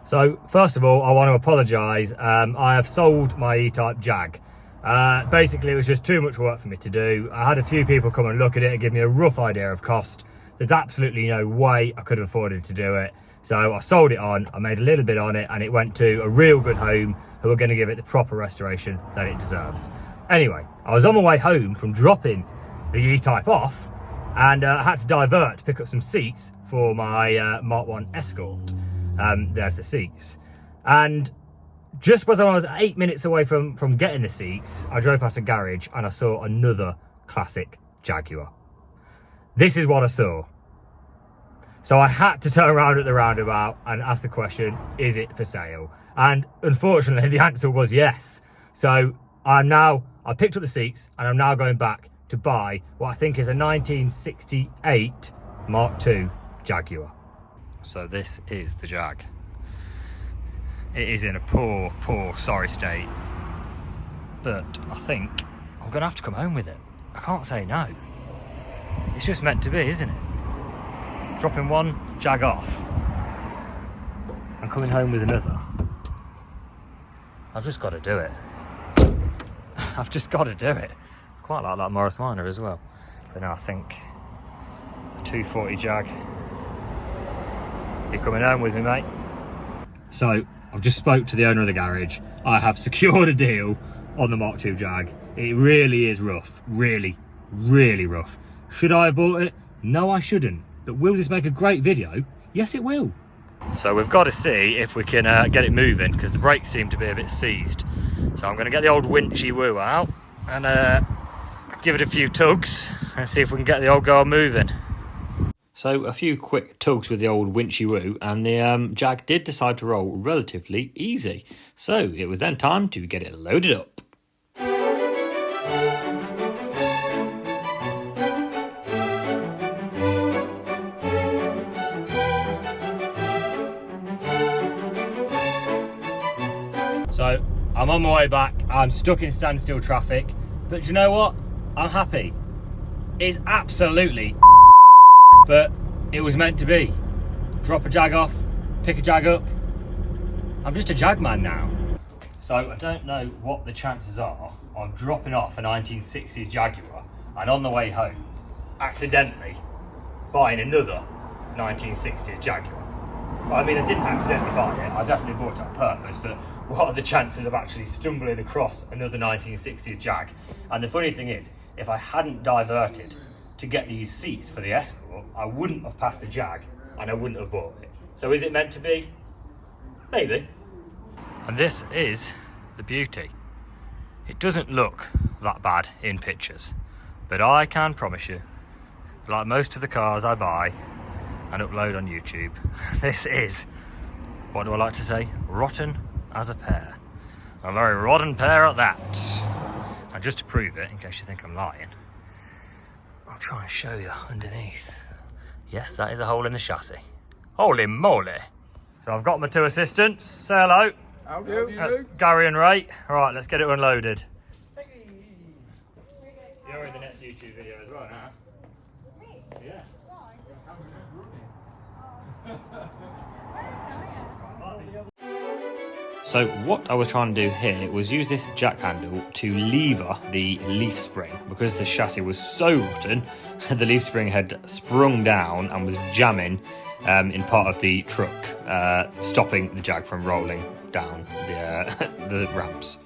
So first of all, I want to apologise. I have sold my E-Type Jag. Basically, it was just too much work for me to do. I had a few people come and look at it and give me a rough idea of cost. There's absolutely no way I could have afforded to do it. So I sold it on, I made a little bit on it, and it went to a real good home who are going to give it the proper restoration that it deserves. Anyway, I was on my way home from dropping the E-Type off, and I had to divert to pick up some seats for my Mark 1 Escort. There's the seats. And just as I was 8 minutes away from getting the seats, I drove past a garage and I saw another classic Jaguar. This is what I saw. So I had to turn around at the roundabout and ask the question, is it for sale? And unfortunately, the answer was yes. So I picked up the seats and I'm now going back to buy what I think is a 1968 Mark II Jaguar. So this is the Jag. It is in a poor, sorry state. But I think I'm gonna have to come home with it. I can't say no. It's just meant to be, isn't it? Dropping one Jag off and coming home with another. I've just got to do it. I've just got to do it. Quite like that Morris Minor as well. But now I think a 240 Jag. You're coming home with me, mate. So I've just spoke to the owner of the garage. I have secured a deal on the Mark II Jag. It really is rough. Really, really rough. Should I have bought it? No, I shouldn't. But will this make a great video? Yes, it will. So we've got to see if we can get it moving, because the brakes seem to be a bit seized. So I'm going to get the old winchy woo out and give it a few tugs and see if we can get the old girl moving. So a few quick tugs with the old winchy woo, and the Jag did decide to roll relatively easy. So it was then time to get it loaded up. So I'm on my way back. I'm stuck in standstill traffic, but do you know what? I'm happy. It's absolutely but it was meant to be. Drop a Jag off, pick a Jag up. I'm just a Jag man now. So I don't know what the chances are of dropping off a 1960s Jaguar and on the way home accidentally buying another 1960s Jaguar. Well, I mean, I didn't accidentally buy it, I definitely bought it on purpose, but what are the chances of actually stumbling across another 1960s Jag? And the funny thing is, if I hadn't diverted to get these seats for the Escort, I wouldn't have passed the Jag and I wouldn't have bought it. So is it meant to be? Maybe. And this is the beauty. It doesn't look that bad in pictures, but I can promise you, like most of the cars I buy and upload on YouTube, this is, what do I like to say, rotten as a pear. A very rotten pear at that. And just to prove it, in case you think I'm lying, I'll try and show you underneath. Yes, that is a hole in the chassis. Holy moly. So I've got my two assistants. Say hello. How do you That's do? Gary and Ray. All right, let's get it unloaded. You're in the next YouTube video as well, huh? Yeah. So what I was trying to do here was use this jack handle to lever the leaf spring, because the chassis was so rotten, the leaf spring had sprung down and was jamming in part of the truck, stopping the Jag from rolling down the ramps.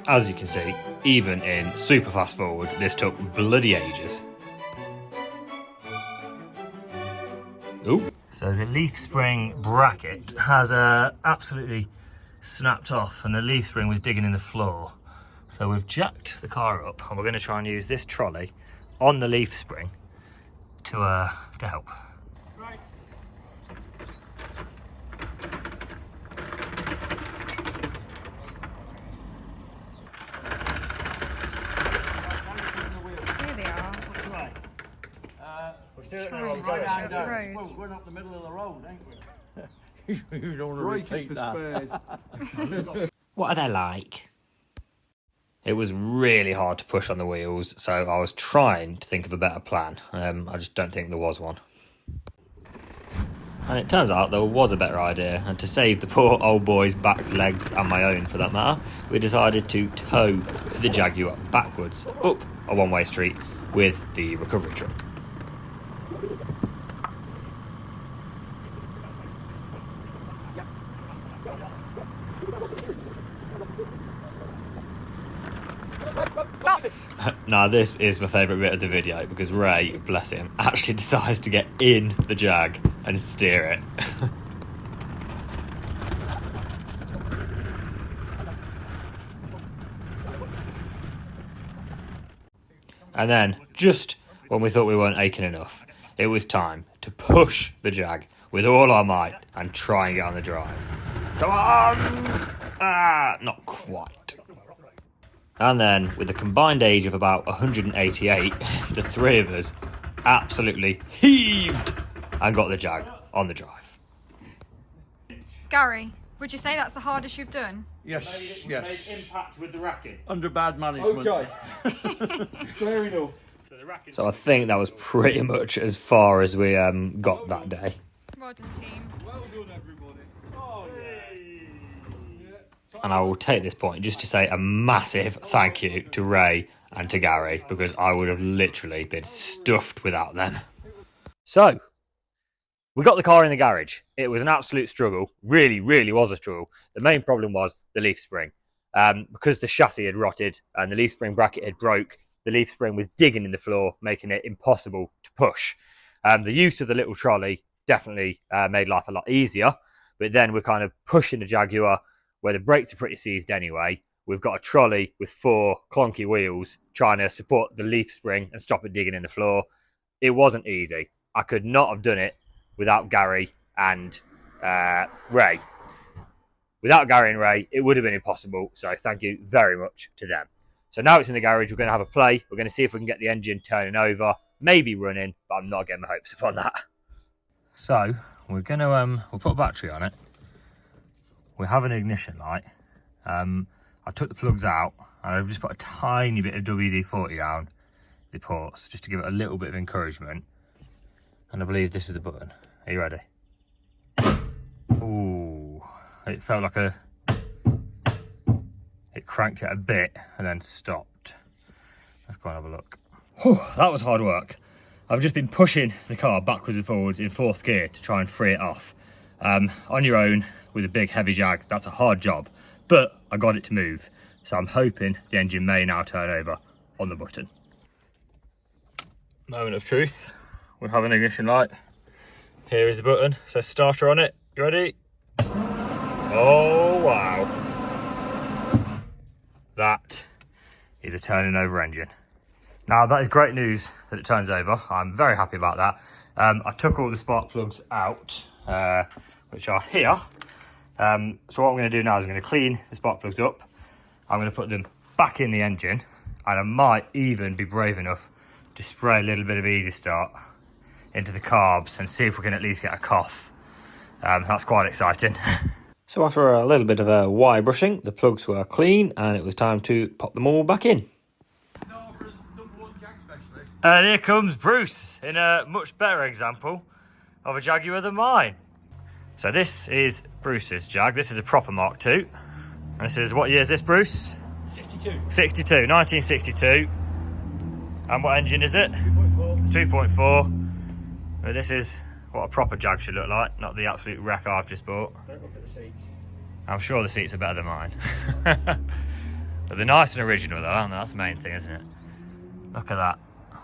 As you can see, even in super fast forward, this took bloody ages. Ooh. So the leaf spring bracket has absolutely snapped off, and the leaf spring was digging in the floor. So we've jacked the car up, and we're going to try and use this trolley on the leaf spring to help. Right. Here they are. We're still at the Trying wrong right direction. down the road. Well, we're up the middle of the road, ain't we? You don't want to Break it repeat for that. spares. What are they like? It was really hard to push on the wheels, so I was trying to think of a better plan. I just don't think there was one. And it turns out there was a better idea, and to save the poor old boy's backs, legs, and my own for that matter, we decided to tow the Jaguar backwards up a one-way street with the recovery truck. Now this is my favourite bit of the video because Ray, bless him, actually decides to get in the Jag and steer it. And then, just when we thought we weren't aching enough, it was time to push the Jag with all our might and try and get on the drive. Come on! Ah, not quite. And then, with a combined age of about 188, the three of us absolutely heaved and got the Jag on the drive. Gary, would you say that's the hardest you've done? Yes, yes. Made impact with the racking. Under bad management. Okay. Fair enough. So I think that was pretty much as far as we got that day. Well done, team. Well done, everybody. Oh, And I will take this point just to say a massive thank you to Ray and to Gary, because I would have literally been stuffed without them. So, we got the car in the garage. It was an absolute struggle. Really, really was a struggle. The main problem was the leaf spring. Because the chassis had rotted and the leaf spring bracket had broke, the leaf spring was digging in the floor, making it impossible to push. The use of the little trolley definitely made life a lot easier, but then we're kind of pushing the Jaguar where the brakes are pretty seized anyway. We've got a trolley with 4 clunky wheels trying to support the leaf spring and stop it digging in the floor. It wasn't easy. I could not have done it without Gary and Ray. Without Gary and Ray, it would have been impossible, so thank you very much to them. So now it's in the garage, we're going to have a play. We're going to see if we can get the engine turning over, maybe running, but I'm not getting my hopes up on that. So, we're going to we'll put a battery on it. We have an ignition light. I took the plugs out, and I've just put a tiny bit of WD-40 down the ports, just to give it a little bit of encouragement. And I believe this is the button. Are you ready? Ooh, it felt like it cranked it a bit and then stopped. Let's go and have a look. Whew, that was hard work. I've just been pushing the car backwards and forwards in 4th gear to try and free it off. On your own, with a big heavy Jag, that's a hard job, but I got it to move. So I'm hoping the engine may now turn over on the button. Moment of truth. We have an ignition light. Here is the button. It says starter on it. You ready? Oh, wow. That is a turning over engine. Now, that is great news that it turns over. I'm very happy about that. I took all the spark plugs out, which are here. So what I'm going to do now is I'm going to clean the spark plugs up. I'm going to put them back in the engine, and I might even be brave enough to spray a little bit of Easy Start into the carbs and see if we can at least get a cough. That's quite exciting. So after a little bit of a wire brushing, the plugs were clean and it was time to pop them all back in. And here comes Bruce in a much better example of a Jaguar than mine. So this is Bruce's Jag. This is a proper Mark II. And this is, what year is this, Bruce? 62. 1962. And what engine is it? 2.4. 2.4. But this is what a proper Jag should look like, not the absolute wreck I've just bought. Don't look at the seats. I'm sure the seats are better than mine. But they're nice and original though, aren't they? That's the main thing, isn't it? Look at that.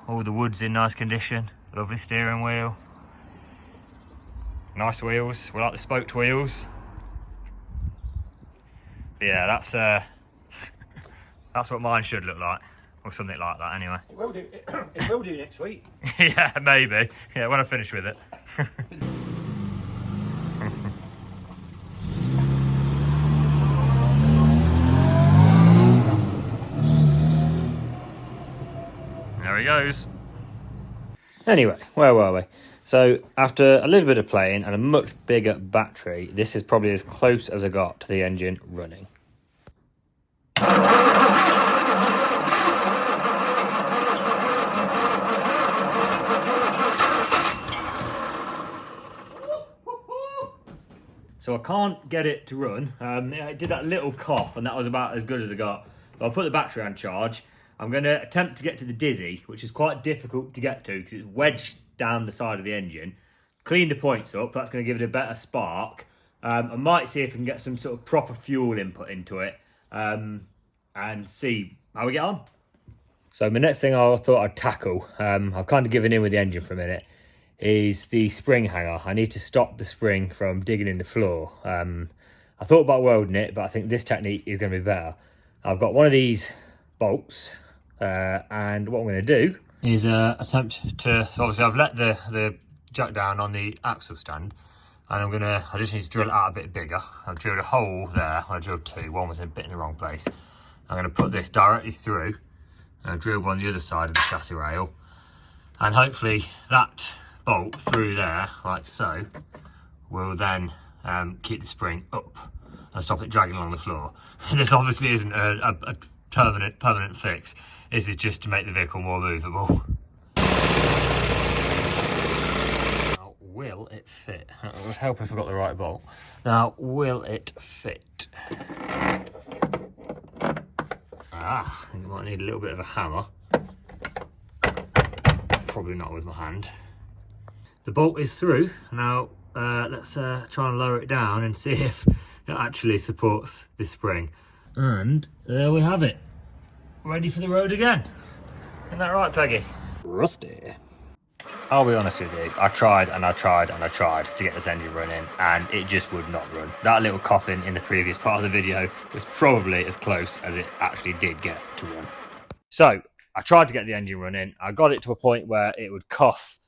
All the wood's in nice condition. Lovely steering wheel. Nice wheels. We like the spoked wheels. But yeah, that's that's what mine should look like. Or something like that anyway. It will do, it will do next week. Yeah, maybe. Yeah, when I finish with it. There he goes. Anyway, where were we? So, after a little bit of playing and a much bigger battery, this is probably as close as I got to the engine running. So I can't get it to run. It did that little cough, and that was about as good as I got. But I'll put the battery on charge. I'm going to attempt to get to the dizzy, which is quite difficult to get to because it's wedged down the side of the engine. Clean the points up. That's going to give it a better spark. I might see if I can get some sort of proper fuel input into it, and see how we get on. So my next thing I thought I'd tackle, I've kind of given in with the engine for a minute, is the spring hanger. I need to stop the spring from digging in the floor. I thought about welding it, but I think this technique is going to be better. I've got one of these bolts, and what I'm going to do is attempt to, so obviously I've let the jack down on the axle stand, and I just need to drill it out a bit bigger. I've drilled a hole there. I drilled two. One was a bit in the wrong place. I'm going to put this directly through and drill one on the other side of the chassis rail, and hopefully that bolt through there, like so, will then keep the spring up and stop it dragging along the floor. This obviously isn't a permanent fix. This is just to make the vehicle more movable. Will it fit? It would help if I got the right bolt. Now, will it fit? I think I might need a little bit of a hammer. Probably not with my hand. The bolt is through. Now, let's try and lower it down and see if it actually supports this spring. And there we have it. Ready for the road again. Isn't that right, Peggy? Rusty. I'll be honest with you, I tried to get this engine running, and it just would not run. That little coughing in the previous part of the video was probably as close as it actually did get to run. So I tried to get the engine running. I got it to a point where it would cough,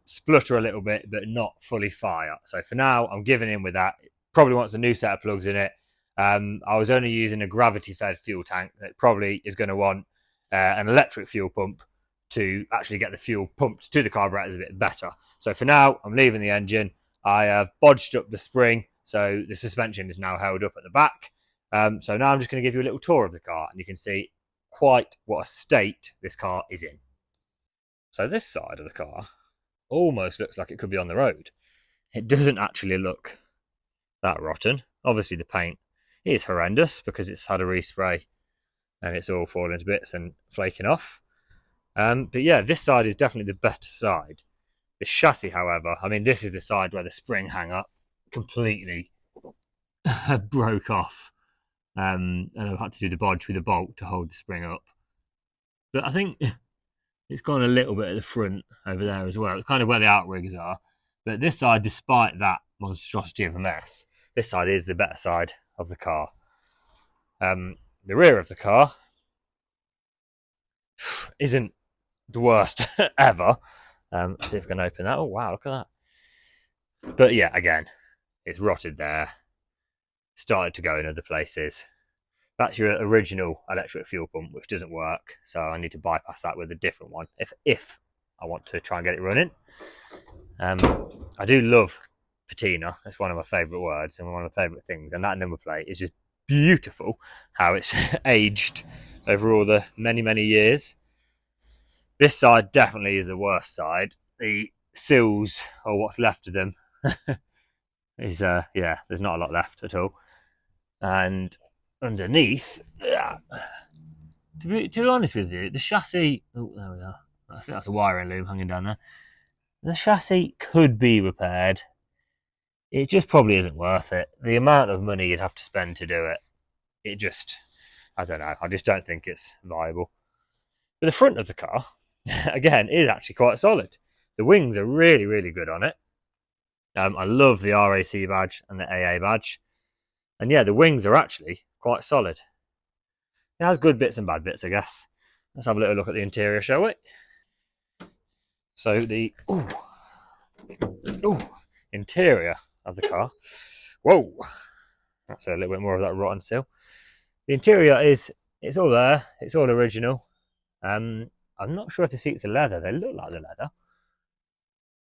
splutter a little bit, but not fully fire. So for now, I'm giving in with that. It probably wants a new set of plugs in it. I was only using a gravity-fed fuel tank that probably is going to want an electric fuel pump to actually get the fuel pumped to the carburetors a bit better. So for now, I'm leaving the engine. I have bodged up the spring, so the suspension is now held up at the back. So now I'm just going to give you a little tour of the car, and you can see quite what a state this car is in. So this side of the car almost looks like it could be on the road. It doesn't actually look that rotten. Obviously the paint is horrendous because it's had a respray and it's all falling to bits and flaking off. But yeah, this side is definitely the better side. The chassis, however, I mean, this is the side where the spring hanger completely broke off. And I've had to do the bodge with the bolt to hold the spring up. But I think it's gone a little bit at the front over there as well. It's kind of where the outriggers are. But this side, despite that monstrosity of a mess, this side is the better side of the car. The rear of the car isn't the worst ever. Let's see if I can open that. Oh wow, look at that. But yeah, again, it's rotted there. Started to go in other places. That's your original electric fuel pump, which doesn't work. So I need to bypass that with a different one if I want to try and get it running. I do love patina. That's one of my favourite words and one of my favourite things. And that number plate is just beautiful, how it's aged over all the many years. This side definitely is the worst side. The sills, or what's left of them, is yeah, there's not a lot left at all. And underneath, to be honest with you, the chassis, oh there we are, I think that's a wiring loom hanging down there. The chassis could be repaired. It just probably isn't worth it. The amount of money you'd have to spend to do it, it just, I don't know, I just don't think it's viable. But the front of the car, again, is actually quite solid. The wings are really good on it. I love the RAC badge and the AA badge. And yeah, the wings are actually quite solid. It has good bits and bad bits, I guess. Let's have a little look at the interior, shall we? So the interior of the car. Whoa! That's a little bit more of that rotten seal. The interior it's all there. It's all original. I'm not sure if the seats are leather. They look like the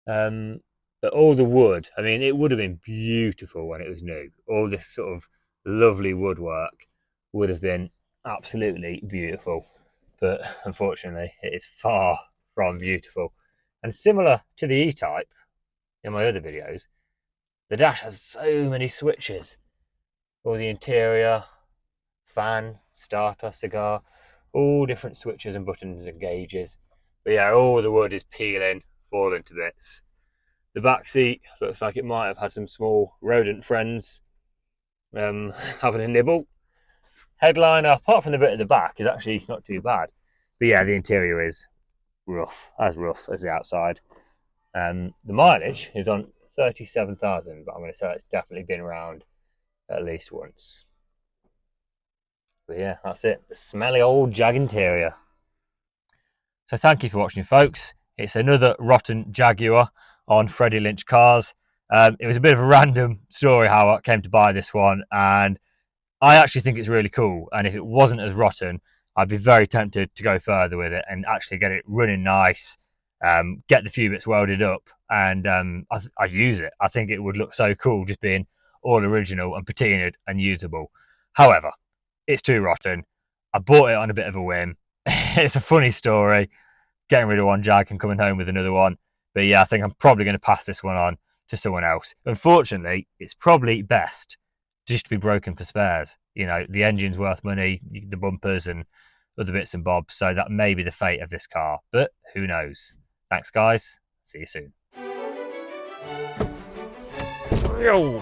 leather. But all the wood, I mean, it would have been beautiful when it was new. All this sort of lovely woodwork would have been absolutely beautiful. But unfortunately, it is far from beautiful. And similar to the E-Type in my other videos, The dash has so many switches. All the interior, fan, starter, cigar, all different switches and buttons and gauges. But yeah, all the wood is peeling, falling to bits. The back seat looks like it might have had some small rodent friends having a nibble. Headliner, apart from the bit at the back, is actually not too bad. But yeah, the interior is rough as the outside. The mileage is on 37,000, but I'm going to say it's definitely been around at least once. But yeah, that's it. The smelly old Jag interior. So thank you for watching, folks. It's another rotten Jaguar on Freddie Lynch Cars. It was a bit of a random story how I came to buy this one, and I actually think it's really cool. And if it wasn't as rotten, I'd be very tempted to go further with it and actually get it running nice, get the few bits welded up, and I'd use it. I think it would look so cool just being all original and patinaed and usable. However, it's too rotten. I bought it on a bit of a whim. It's a funny story, getting rid of one Jag and coming home with another one. But yeah, I think I'm probably going to pass this one on to someone else. Unfortunately, it's probably best just to be broken for spares. You know, the engine's worth money, the bumpers and other bits and bobs. So that may be the fate of this car, but who knows? Thanks, guys. See you soon. Yo.